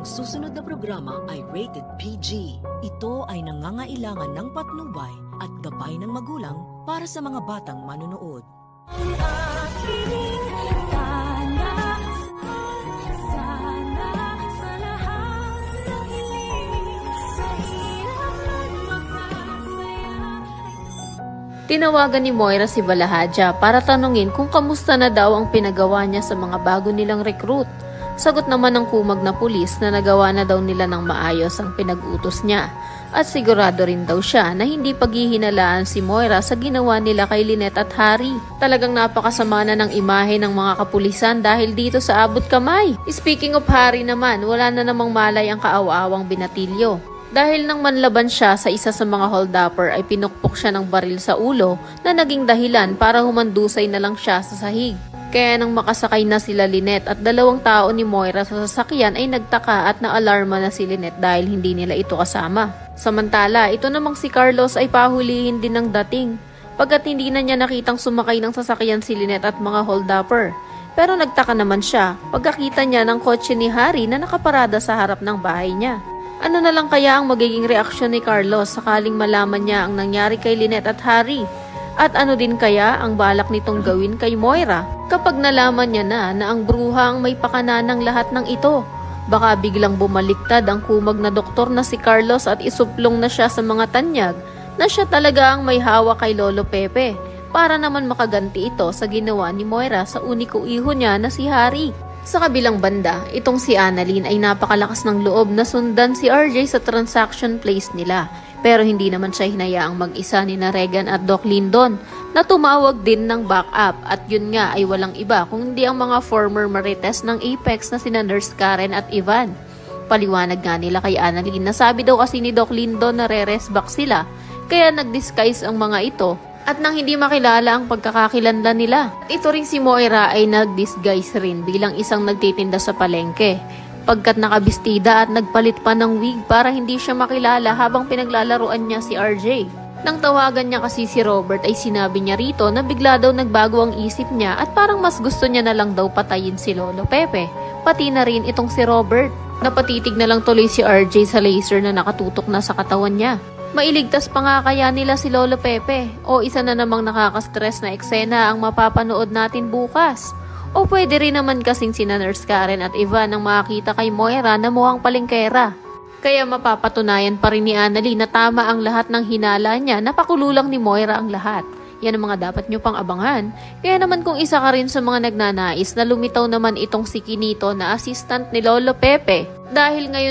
Ang susunod na programa ay rated PG. Ito ay nangangailangan ng patnubay at gabay ng magulang para sa mga batang manonood. Tinawagan ni Moira si Balahadja para tanungin kung kamusta na daw ang pinagawa niya sa mga bago nilang recruit. Sagot naman ng kumag na pulis na nagawa na daw nila ng maayos ang pinag-utos niya. At sigurado rin daw siya na hindi paghihinalaan si Moira sa ginawa nila kay Lynette at Harry. Talagang napakasama na ng imahe ng mga kapulisan dahil dito sa abot kamay. Speaking of Harry naman, wala na namang malay ang kaawa-awang binatilyo. Dahil nang manlaban siya sa isa sa mga hold-upper ay pinukpok siya ng baril sa ulo na naging dahilan para humandusay na lang siya sa sahig. Kaya nang makasakay na sila Lynette at dalawang tao ni Moira sa sasakyan ay nagtaka at naalarma na si Lynette dahil hindi nila ito kasama. Samantala, ito namang si Carlos ay pahulihin din ng dating pagkat hindi na niya nakitang sumakay ng sasakyan si Lynette at mga hold-upper. Pero nagtaka naman siya pagkakita niya ng kotse ni Harry na nakaparada sa harap ng bahay niya. Ano na lang kaya ang magiging reaksyon ni Carlos sakaling malaman niya ang nangyari kay Lynette at Harry? At ano din kaya ang balak nitong gawin kay Moira kapag nalaman niya na ang bruha ang may pakana ng lahat ng ito? Baka biglang bumaliktad ang kumag na doktor na si Carlos at isuplong na siya sa mga tanyag na siya talaga ang may hawak kay Lolo Pepe para naman makaganti ito sa ginawa ni Moira sa uniko iho niya na si Harry. Sa kabilang banda, itong si Annalyn ay napakalakas ng loob na sundan si RJ sa transaction place nila. Pero hindi naman siya hinayaang mag-isa ni na Regan at Doc Lyndon na tumawag din ng backup at yun nga ay walang iba kung hindi ang mga former marites ng Apex na sina Nurse Karen at Ivan. Paliwanag nga nila kay Annalyn na sabi daw kasi ni Doc Lyndon na re-rest back sila kaya nag-disguise ang mga ito. At nang hindi makilala ang pagkakakilanlan nila. Ito ring si Moira ay nag-disguise rin bilang isang nagtitinda sa palengke. Pagkat nakabistida at nagpalit pa ng wig para hindi siya makilala habang pinaglalaruan niya si RJ. Nang tawagan niya kasi si Robert ay sinabi niya rito na bigla daw nagbago ang isip niya at parang mas gusto niya na lang daw patayin si Lolo Pepe. Pati na rin itong si Robert. Napatitig na lang tuloy si RJ sa laser na nakatutok na sa katawan niya. Mailigtas pa nga kaya nila si Lolo Pepe o isa na namang nakaka-stress na eksena ang mapapanood natin bukas. O pwede rin naman kasing sina Nurse Karen at Ivan ang makakita kay Moira na mukhang palengkera. Kaya mapapatunayan pa rin ni Annalyn na tama ang lahat ng hinala niya na pakululang ni Moira ang lahat. Yan ang mga dapat nyo pang abangan. Kaya naman kung isa ka rin sa mga nagnanais na lumitaw naman itong si Kinito na assistant ni Lolo Pepe dahil ngayon